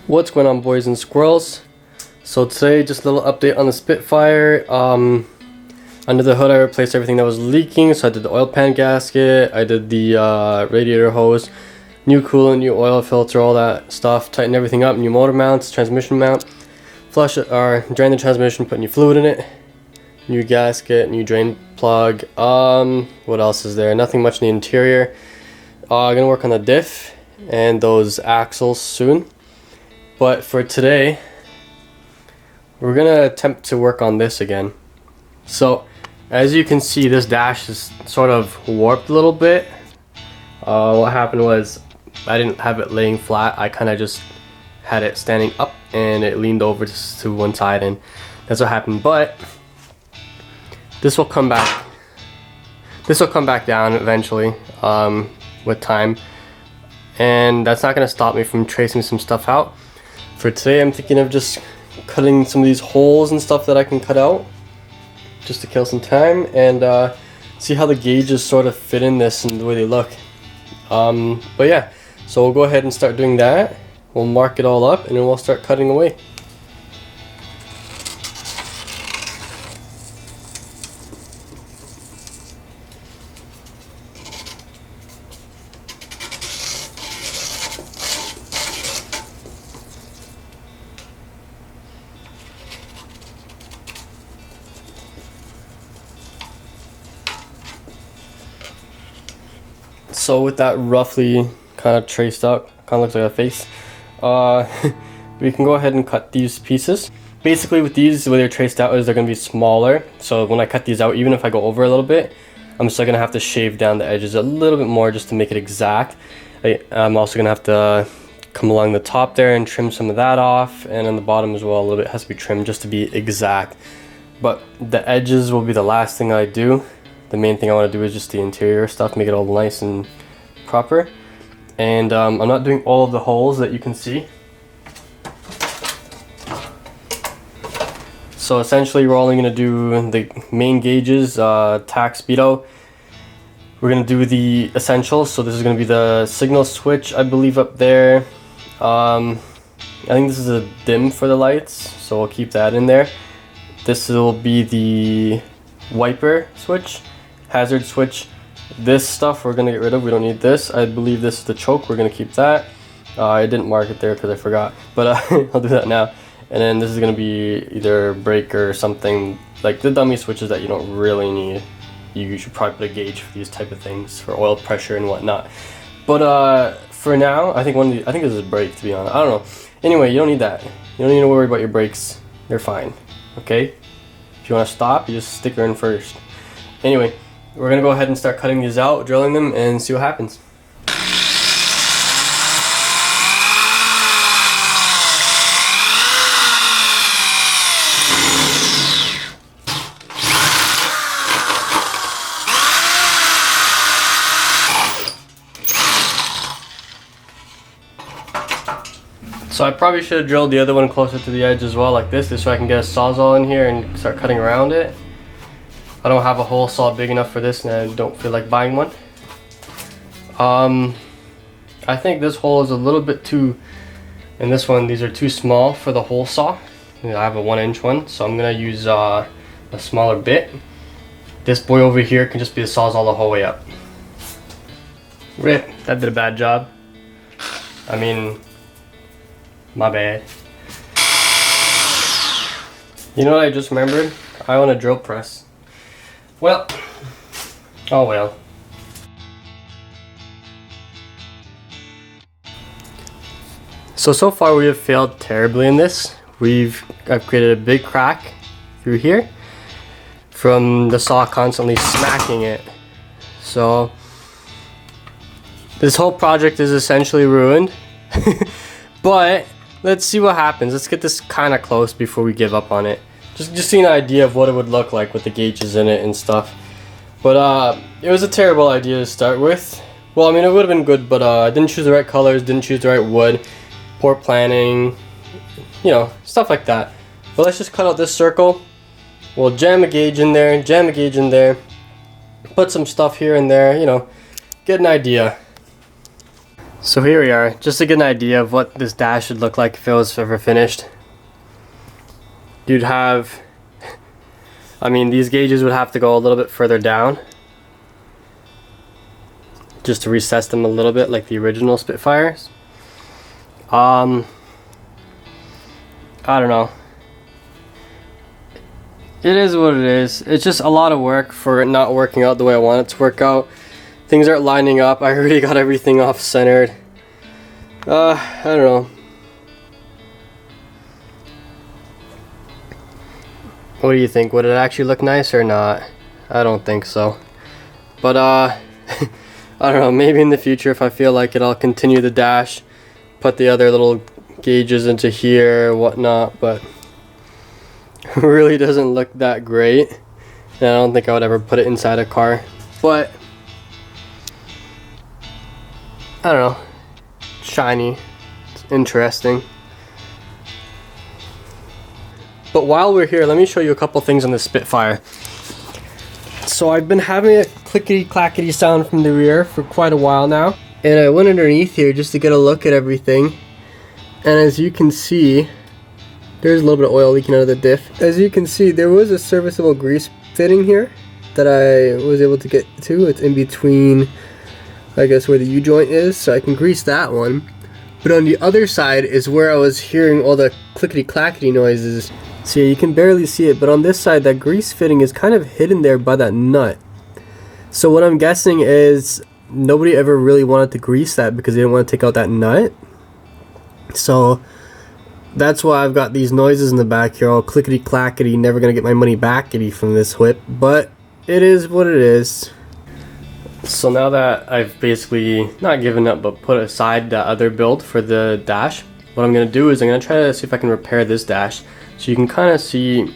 What's going on, boys and squirrels? So today, just a little update on the Spitfire. Under the hood I replaced everything that was leaking, so I did the oil pan gasket, I did the radiator hose, new coolant, new oil filter, all that stuff, tightened everything up, new motor mounts, transmission mount, flush it, or drain the transmission, put new fluid in it, new gasket, new drain plug. What else is there? Nothing much in the interior. Gonna work on the diff and those axles soon. But for today, we're gonna attempt to work on this again. So, as you can see, this dash is sort of warped a little bit. What happened was, I didn't have it laying flat. I kind of just had it standing up and it leaned over just to one side, and that's what happened. But this will come back. This will come back down eventually with time, and that's not gonna stop me from tracing some stuff out. For today, I'm thinking of just cutting some of these holes and stuff that I can cut out, just to kill some time and see how the gauges sort of fit in this and the way they look. But yeah, so we'll go ahead and start doing that. We'll mark it all up and then we'll start cutting away. So with that roughly kind of traced out, kind of looks like a face, we can go ahead and cut these pieces. Basically with these, the way they're traced out is they're going to be smaller. So when I cut these out, even if I go over a little bit, I'm still going to have to shave down the edges a little bit more just to make it exact. I'm also going to have to come along the top there and trim some of that off, and on the bottom as well a little bit has to be trimmed just to be exact. But the edges will be the last thing I do. The main thing I want to do is just the interior stuff, make it all nice and proper. And I'm not doing all of the holes that you can see. So essentially we're only going to do the main gauges, tack, speedo. We're going to do the essentials. So this is going to be the signal switch, I believe, up there. I think this is a dim for the lights, so we'll keep that in there. This will be the wiper switch, hazard switch. This stuff we're gonna get rid of. We don't need this. I believe this is the choke. We're gonna keep that. I didn't mark it there because I forgot, but I'll do that now. And then this is gonna be either brake or something, like the dummy switches that you don't really need. You should probably put a gauge for these type of things for oil pressure and whatnot. But for now, I think I think this is a brake, to be honest. I don't know. Anyway, you don't need that. You don't need to worry about your brakes. They're fine. Okay. If you want to stop, you just stick her in first. Anyway, we're gonna go ahead and start cutting these out, drilling them, and see what happens. So I probably should have drilled the other one closer to the edge as well, like this way I can get a sawzall in here and start cutting around it. I don't have a hole saw big enough for this, and I don't feel like buying one. I think this hole is a little bit too, and this one, these are too small for the hole saw. I have a 1-inch one, so I'm gonna use a smaller bit. This boy over here can just be the sawzall the whole way up. Rip, that did a bad job. I mean, my bad. You know what I just remembered? I own a drill press. Well, oh well. So far we have failed terribly in this. I've created a big crack through here from the saw constantly smacking it. So this whole project is essentially ruined. But let's see what happens. Let's get this kind of close before we give up on it. Just see an idea of what it would look like with the gauges in it and stuff. But it was a terrible idea to start with. Well, I mean, it would have been good, but I didn't choose the right colors, didn't choose the right wood, poor planning, you know, stuff like that. But let's just cut out this circle. We'll jam a gauge in there, jam a gauge in there, put some stuff here and there, you know, get an idea. So here we are, just to get an idea of what this dash should look like if it was ever finished. You'd have, I mean, these gauges would have to go a little bit further down just to recess them a little bit like the original Spitfires. I don't know. It is what it is. It's just a lot of work for it not working out the way I want it to work out. Things aren't lining up. I already got everything off centered. I don't know. What do you think? Would it actually look nice or not? I don't think so. But I don't know, maybe in the future if I feel like it, I'll continue the dash, put the other little gauges into here, whatnot, but it really doesn't look that great. And I don't think I would ever put it inside a car. But I don't know. Shiny. It's interesting. But while we're here, let me show you a couple things on the Spitfire. So I've been having a clickety clackety sound from the rear for quite a while now. And I went underneath here just to get a look at everything. And as you can see, there's a little bit of oil leaking out of the diff. As you can see, there was a serviceable grease fitting here that I was able to get to. It's in between, I guess, where the U-joint is, so I can grease that one. But on the other side is where I was hearing all the clickety-clackety noises. So yeah, you can barely see it, but on this side, that grease fitting is kind of hidden there by that nut. So what I'm guessing is nobody ever really wanted to grease that because they didn't want to take out that nut. So that's why I've got these noises in the back here, all clickety-clackety, never gonna get my money backety from this whip, but it is what it is. So now that I've basically not given up but put aside the other build for the dash, what I'm going to do is I'm going to try to see if I can repair this dash. So you can kind of see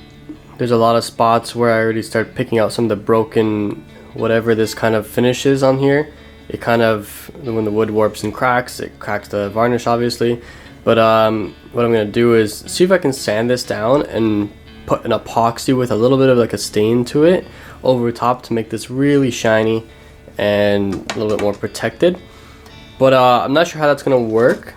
there's a lot of spots where I already start picking out some of the broken whatever this kind of finish is on here. It kind of, when the wood warps and cracks, it cracks the varnish obviously. But what I'm going to do is see if I can sand this down and put an epoxy with a little bit of like a stain to it over top to make this really shiny and a little bit more protected. But I'm not sure how that's gonna work.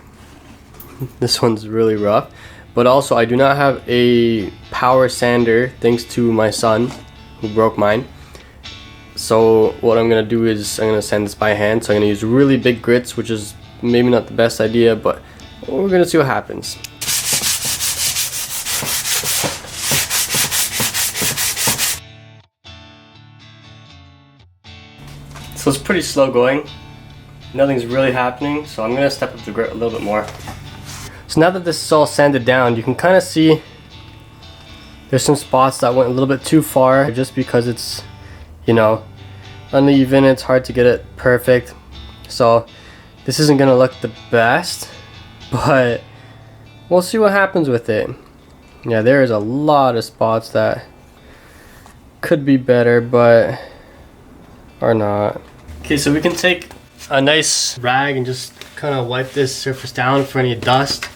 This one's really rough. But also I do not have a power sander thanks to my son who broke mine. So what I'm gonna do is I'm gonna sand this by hand. So I'm gonna use really big grits, which is maybe not the best idea, but we're gonna see what happens. So it's pretty slow going. Nothing's really happening, so I'm gonna step up the grit a little bit more. So now that this is all sanded down, you can kind of see there's some spots that went a little bit too far just because it's, you know, uneven. It's hard to get it perfect. So this isn't gonna look the best, but we'll see what happens with it. Yeah, there is a lot of spots that could be better, but are not. Okay, so we can take a nice rag and just kind of wipe this surface down for any dust.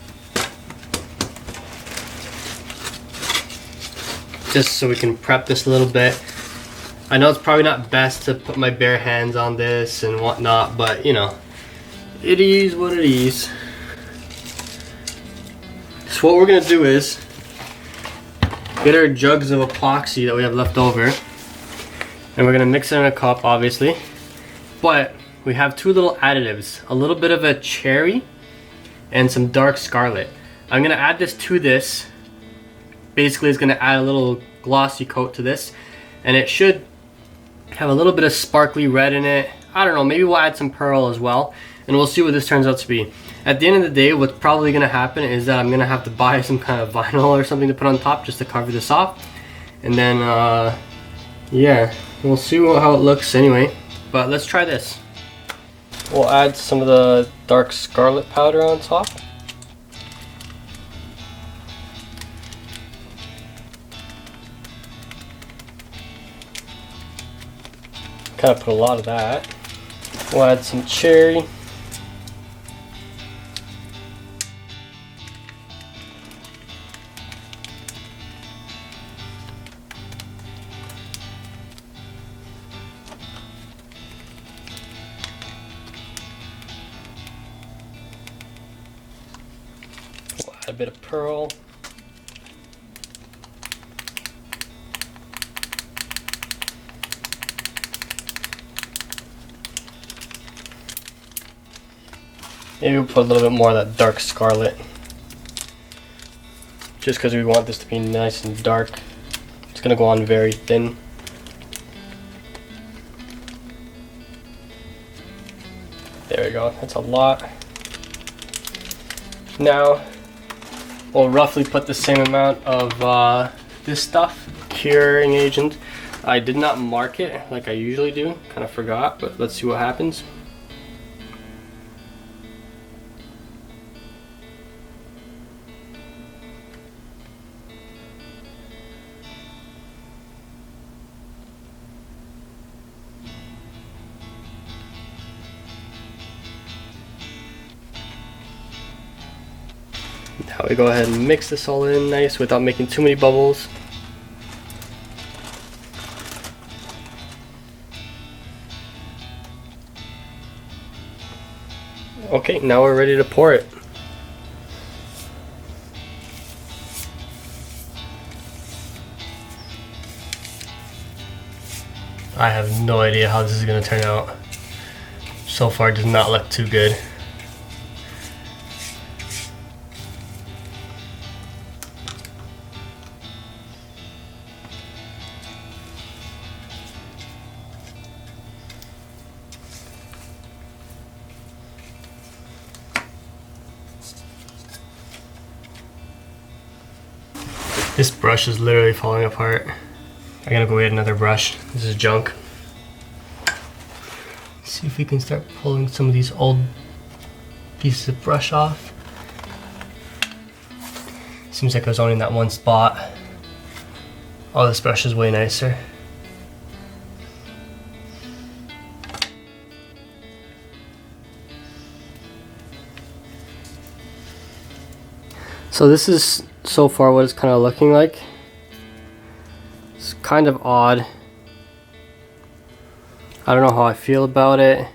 Just so we can prep this a little bit. I know it's probably not best to put my bare hands on this and whatnot, but you know, it is what it is. So what we're gonna do is get our jugs of epoxy that we have left over, and we're gonna mix it in a cup, obviously. But we have two little additives, a little bit of a cherry and some dark scarlet. I'm gonna add this to this. Basically, it's gonna add a little glossy coat to this, and it should have a little bit of sparkly red in it. I don't know, maybe we'll add some pearl as well, and we'll see what this turns out to be. At the end of the day, what's probably gonna happen is that I'm gonna have to buy some kind of vinyl or something to put on top just to cover this off. And then, yeah, we'll see how it looks anyway. But let's try this. We'll add some of the dark scarlet powder on top. Kind of put a lot of that. We'll add some cherry. a bit of pearl. Maybe we'll put a little bit more of that dark scarlet. Just because we want this to be nice and dark. It's going to go on very thin. There we go, that's a lot. Now, we'll roughly put the same amount of this stuff, curing agent. I did not mark it like I usually do, kind of forgot, but let's see what happens. Now we go ahead and mix this all in nice without making too many bubbles. Okay, now we're ready to pour it. I have no idea how this is going to turn out. So far it does not look too good. This brush is literally falling apart. I gotta go get another brush. This is junk. Let's see if we can start pulling some of these old pieces of brush off. Seems like I was only in that one spot. Oh, this brush is way nicer. So this is so far what it's kind of looking like. It's kind of odd. I don't know how I feel about it,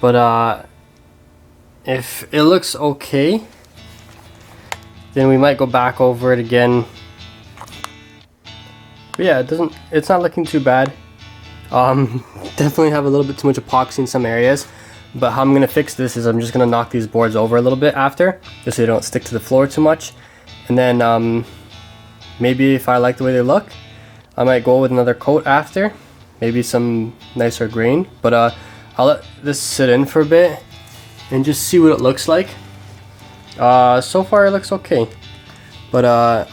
but if it looks okay, then we might go back over it again. But yeah, it's not looking too bad. Definitely have a little bit too much epoxy in some areas. But how I'm gonna fix this is I'm just gonna knock these boards over a little bit after, just so they don't stick to the floor too much. And then maybe if I like the way they look, I might go with another coat after, maybe some nicer grain. But I'll let this sit in for a bit and just see what it looks like. So far it looks okay, but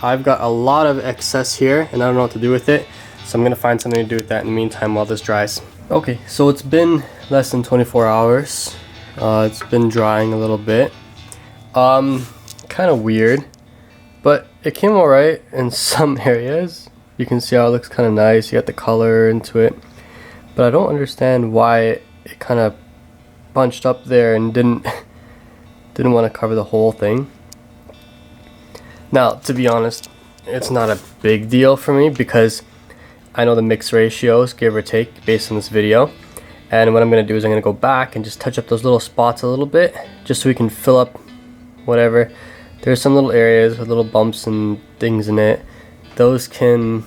I've got a lot of excess here and I don't know what to do with it, so I'm gonna find something to do with that in the meantime while this dries. Okay, so it's been less than 24 hours. It's been drying a little bit. Kind of weird, but it came alright in some areas. You can see how it looks kind of nice. You got the color into it, but I don't understand why it kind of bunched up there and didn't want to cover the whole thing. Now, to be honest, it's not a big deal for me because I know the mix ratios, give or take, based on this video. And what I'm going to do is I'm going to go back and just touch up those little spots a little bit, just so we can fill up whatever. There's some little areas with little bumps and things in it. Those can,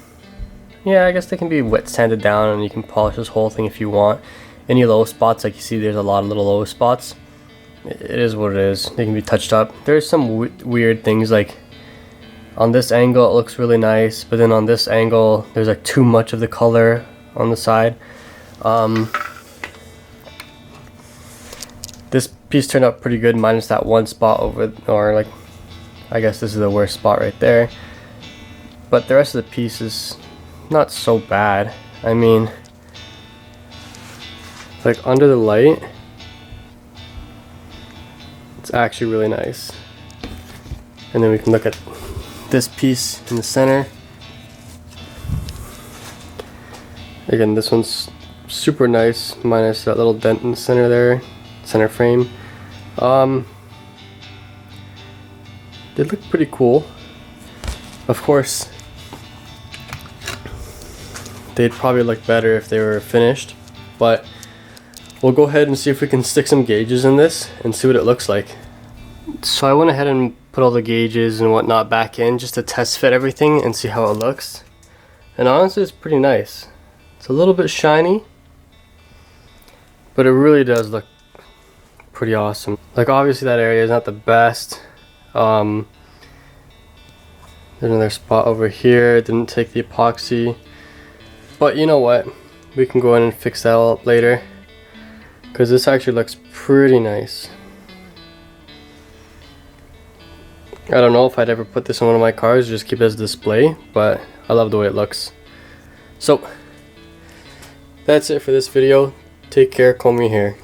yeah, I guess they can be wet sanded down and you can polish this whole thing if you want. Any low spots, like you see there's a lot of little low spots. It is what it is. They can be touched up. There's some weird things, like on this angle it looks really nice, but then on this angle there's like too much of the color on the side. This piece turned out pretty good minus that one spot over, or like, I guess this is the worst spot right there. But the rest of the piece is not so bad. I mean, like under the light, it's actually really nice. And then we can look at this piece in the center. Again, this one's super nice, minus that little dent in the center there, center frame. They look pretty cool. Of course, they'd probably look better if they were finished, but we'll go ahead and see if we can stick some gauges in this and see what it looks like. So I went ahead and put all the gauges and whatnot back in just to test fit everything and see how it looks. And honestly, it's pretty nice. It's a little bit shiny, but it really does look pretty awesome. Like obviously that area is not the best. There's another spot over here. Didn't take the epoxy, but you know what? We can go in and fix that all up later, because this actually looks pretty nice. I don't know if I'd ever put this on one of my cars, just keep it as a display, but I love the way it looks. So that's it for this video. Take care, call me here.